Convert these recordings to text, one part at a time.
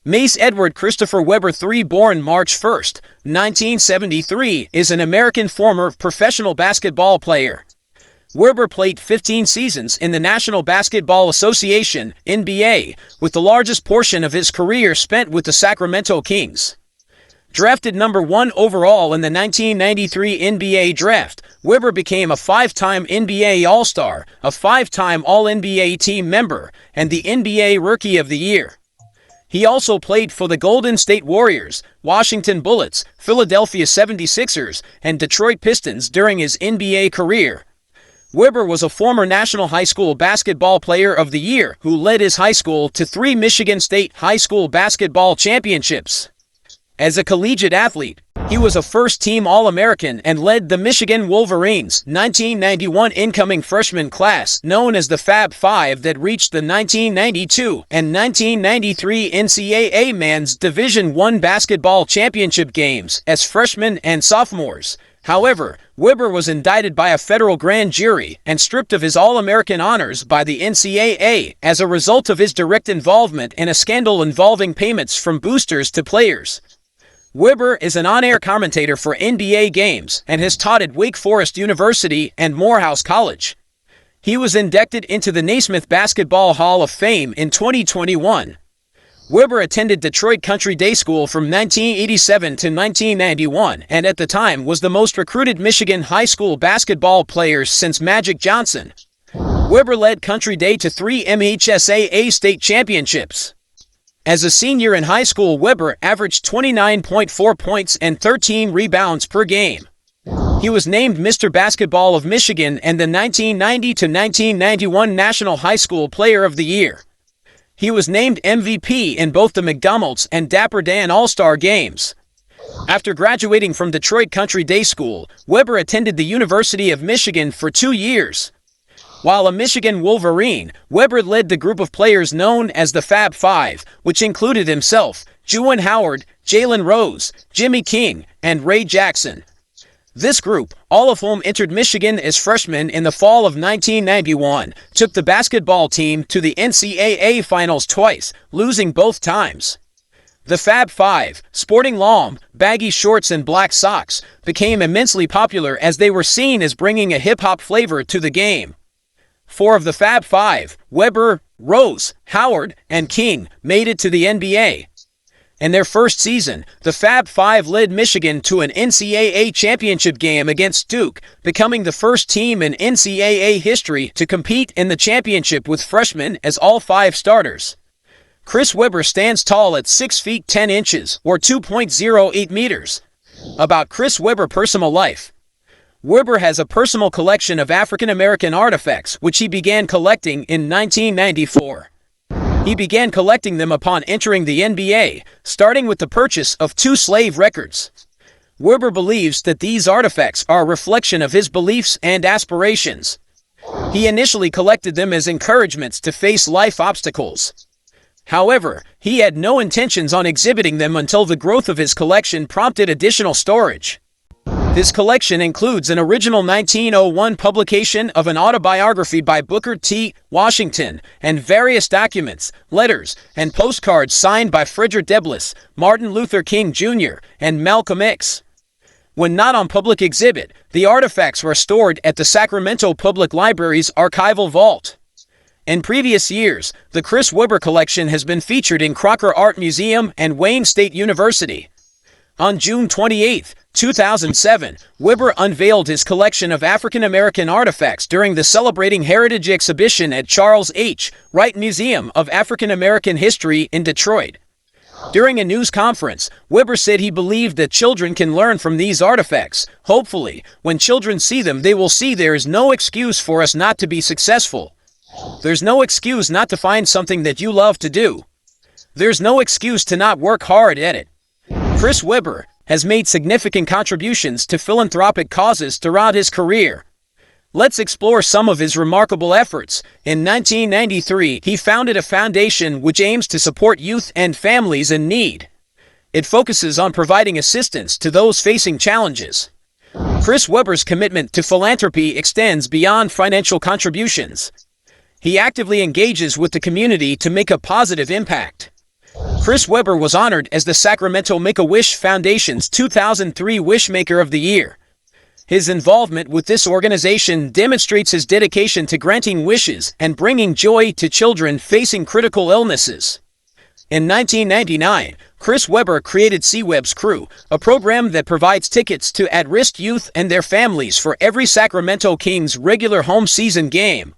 Mayce Edward Christopher Weber III, born March 1, 1973, is an American former professional basketball player. Weber played 15 seasons in the National Basketball Association (NBA), with the largest portion of his career spent with the Sacramento Kings. Drafted number 1 overall in the 1993 NBA Draft, Weber became a 5-time NBA All-Star, a 5-time All-NBA team member, and the NBA Rookie of the Year. He also played for the Golden State Warriors, Washington Bullets, Philadelphia 76ers, and Detroit Pistons during his NBA career. Weber was a former National High School Basketball Player of the Year who led his high school to 3 Michigan State High School Basketball Championships. As a collegiate athlete, he was a first-team All-American and led the Michigan Wolverines' 1991 incoming freshman class, known as the Fab Five, that reached the 1992 and 1993 NCAA Men's Division I basketball championship games as freshmen and sophomores. However, Weber was indicted by a federal grand jury and stripped of his All-American honors by the NCAA as a result of his direct involvement in a scandal involving payments from boosters to players. Weber is an on-air commentator for NBA games and has taught at Wake Forest University and Morehouse College. He was inducted into the Naismith Basketball Hall of Fame in 2021. Weber attended Detroit Country Day School from 1987 to 1991 and at the time was the most recruited Michigan high school basketball player since Magic Johnson. Weber led Country Day to 3 MHSAA state championships. As a senior in high school, Weber averaged 29.4 points and 13 rebounds per game. He was named Mr. Basketball of Michigan and the 1990 to 1991 National High School Player of the Year. He was named MVP in both the McDonald's and Dapper Dan All-Star games. After graduating from Detroit Country Day School, Weber attended the University of Michigan for 2 years. While a Michigan Wolverine, Weber led the group of players known as the Fab Five, which included himself, Juwan Howard, Jalen Rose, Jimmy King, and Ray Jackson. This group, all of whom entered Michigan as freshmen in the fall of 1991, took the basketball team to the NCAA Finals twice, losing both times. The Fab Five, sporting long, baggy shorts and black socks, became immensely popular as they were seen as bringing a hip-hop flavor to the game. 4 of the Fab Five, Weber, Rose, Howard, and King, made it to the NBA. In their first season, the Fab Five led Michigan to an NCAA championship game against Duke, becoming the first team in NCAA history to compete in the championship with freshmen as all 5 starters. Chris Weber stands tall at 6 feet 10 inches, or 2.08 meters. About Chris Weber's personal life. Weber has a personal collection of African American artifacts, which he began collecting in 1994. He began collecting them upon entering the NBA, starting with the purchase of 2 slave records. Weber believes that these artifacts are a reflection of his beliefs and aspirations. He initially collected them as encouragements to face life obstacles. However, he had no intentions on exhibiting them until the growth of his collection prompted additional storage. His collection includes an original 1901 publication of an autobiography by Booker T. Washington and various documents, letters, and postcards signed by Frederick Douglass, Martin Luther King Jr., and Malcolm X. When not on public exhibit, the artifacts were stored at the Sacramento Public Library's archival vault. In previous years, the Chris Weber collection has been featured in Crocker Art Museum and Wayne State University. On June 28, 2007, Weber unveiled his collection of African American artifacts during the Celebrating Heritage exhibition at Charles H. Wright Museum of African American History in Detroit. During a news conference, Weber said he believed that children can learn from these artifacts. Hopefully, when children see them, they will see there is no excuse for us not to be successful. There's no excuse not to find something that you love to do. There's no excuse to not work hard at it. Chris Weber has made significant contributions to philanthropic causes throughout his career. Let's explore some of his remarkable efforts. In 1993, he founded a foundation which aims to support youth and families in need. It focuses on providing assistance to those facing challenges. Chris Weber's commitment to philanthropy extends beyond financial contributions. He actively engages with the community to make a positive impact. Chris Webber was honored as the Sacramento Make-A-Wish Foundation's 2003 Wishmaker of the Year. His involvement with this organization demonstrates his dedication to granting wishes and bringing joy to children facing critical illnesses. In 1999, Chris Webber created C-Web's Crew, a program that provides tickets to at-risk youth and their families for every Sacramento Kings regular home season game.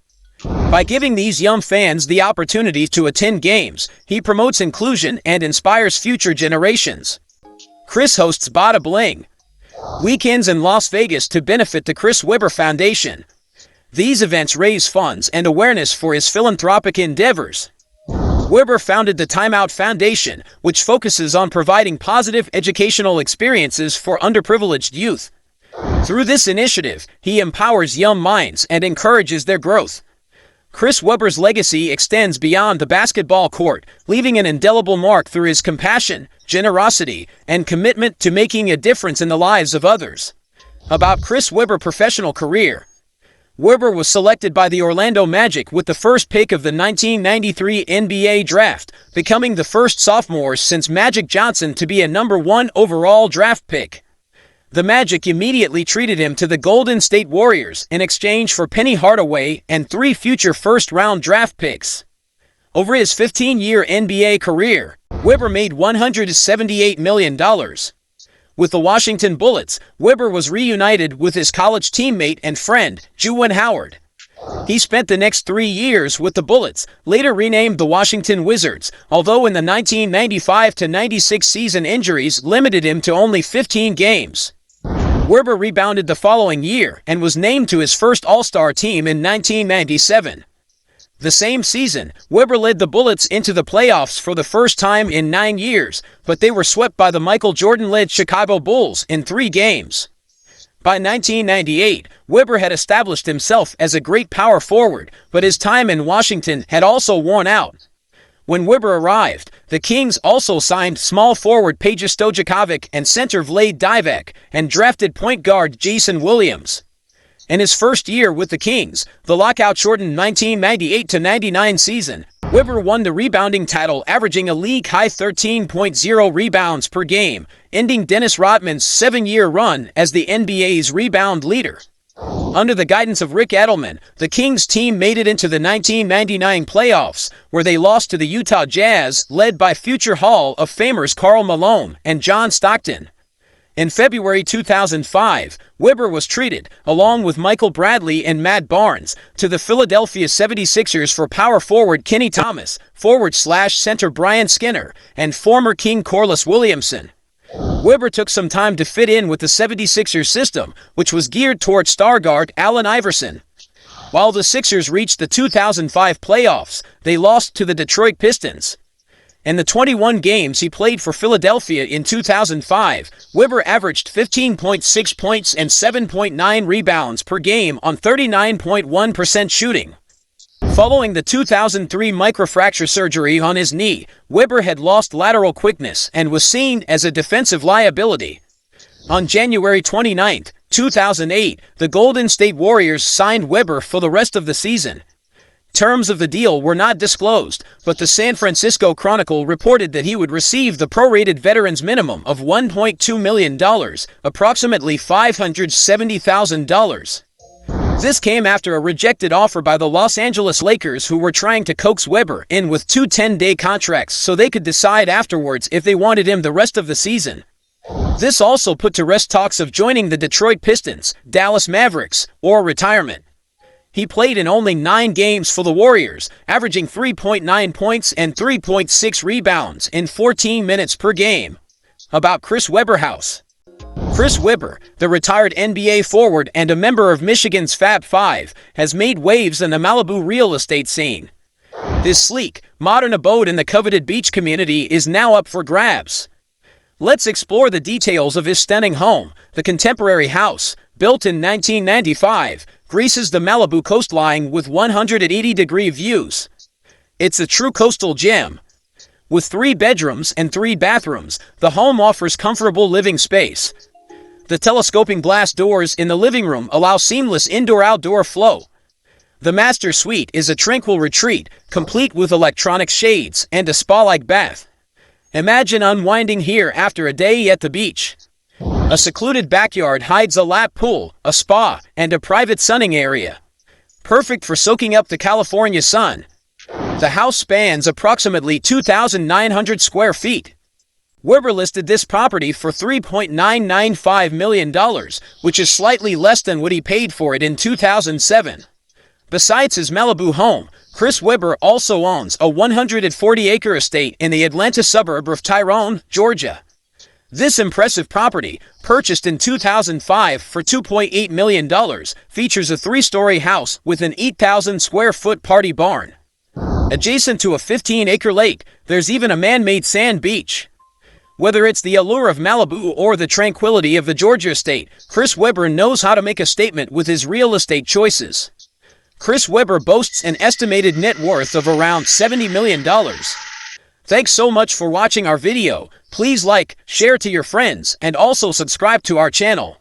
By giving these young fans the opportunity to attend games, he promotes inclusion and inspires future generations. Chris hosts Bada Bling weekends in Las Vegas to benefit the Chris Webber Foundation. These events raise funds and awareness for his philanthropic endeavors. Webber founded the Time Out Foundation, which focuses on providing positive educational experiences for underprivileged youth. Through this initiative, he empowers young minds and encourages their growth. Chris Webber's legacy extends beyond the basketball court, leaving an indelible mark through his compassion, generosity, and commitment to making a difference in the lives of others. About Chris Webber's professional career. Webber was selected by the Orlando Magic with the first pick of the 1993 NBA Draft, becoming the first sophomore since Magic Johnson to be a number 1 overall draft pick. The Magic immediately treated him to the Golden State Warriors in exchange for Penny Hardaway and 3 future first-round draft picks. Over his 15-year NBA career, Webber made $178 million. With the Washington Bullets, Webber was reunited with his college teammate and friend, Juwan Howard. He spent the next 3 years with the Bullets, later renamed the Washington Wizards, although in the 1995-96 season injuries limited him to only 15 games. Webber rebounded the following year and was named to his first All-Star team in 1997. The same season, Webber led the Bullets into the playoffs for the first time in 9 years, but they were swept by the Michael Jordan-led Chicago Bulls in 3 games. By 1998, Webber had established himself as a great power forward, but his time in Washington had also worn out. When Webber arrived, the Kings also signed small forward Peja Stojakovic and center Vlade Divac, and drafted point guard Jason Williams. In his first year with the Kings, the lockout-shortened 1998-99 season, Webber won the rebounding title, averaging a league-high 13.0 rebounds per game, ending Dennis Rodman's 7-year run as the NBA's rebound leader. Under the guidance of Rick Edelman, the Kings team made it into the 1999 playoffs, where they lost to the Utah Jazz, led by future Hall of Famers Karl Malone and John Stockton. In February 2005, Webber was traded, along with Michael Bradley and Matt Barnes, to the Philadelphia 76ers for power forward Kenny Thomas, forward/center Brian Skinner, and former King Corliss Williamson. Webber took some time to fit in with the 76ers system, which was geared toward star guard Allen Iverson. While the Sixers reached the 2005 playoffs, they lost to the Detroit Pistons. In the 21 games he played for Philadelphia in 2005, Webber averaged 15.6 points and 7.9 rebounds per game on 39.1% shooting. Following the 2003 microfracture surgery on his knee, Webber had lost lateral quickness and was seen as a defensive liability. On January 29, 2008, the Golden State Warriors signed Webber for the rest of the season. Terms of the deal were not disclosed, but the San Francisco Chronicle reported that he would receive the prorated veterans minimum of $1.2 million, approximately $570,000. This came after a rejected offer by the Los Angeles Lakers, who were trying to coax Webber in with 2 10-day contracts so they could decide afterwards if they wanted him the rest of the season. This also put to rest talks of joining the Detroit Pistons, Dallas Mavericks, or retirement. He played in only 9 games for the Warriors, averaging 3.9 points and 3.6 rebounds in 14 minutes per game. About Chris Webber House. Chris Webber, the retired NBA forward and a member of Michigan's Fab Five, has made waves in the Malibu real estate scene. This sleek, modern abode in the coveted beach community is now up for grabs. Let's explore the details of his stunning home. The contemporary house, built in 1995, graces the Malibu coastline with 180-degree views. It's a true coastal gem. With 3 bedrooms and 3 bathrooms, the home offers comfortable living space. The telescoping glass doors in the living room allow seamless indoor-outdoor flow. The master suite is a tranquil retreat, complete with electronic shades and a spa-like bath. Imagine unwinding here after a day at the beach. A secluded backyard hides a lap pool, a spa, and a private sunning area. Perfect for soaking up the California sun. The house spans approximately 2,900 square feet. Weber listed this property for $3.995 million, which is slightly less than what he paid for it in 2007. Besides his Malibu home, Chris Weber also owns a 140-acre estate in the Atlanta suburb of Tyrone, Georgia. This impressive property, purchased in 2005 for $2.8 million, features a 3-story house with an 8,000-square-foot party barn. Adjacent to a 15-acre lake, there's even a man-made sand beach. Whether it's the allure of Malibu or the tranquility of the Georgia estate, Chris Weber knows how to make a statement with his real estate choices. Chris Weber boasts an estimated net worth of around $70 million. Thanks so much for watching our video. Please like, share to your friends, and also subscribe to our channel.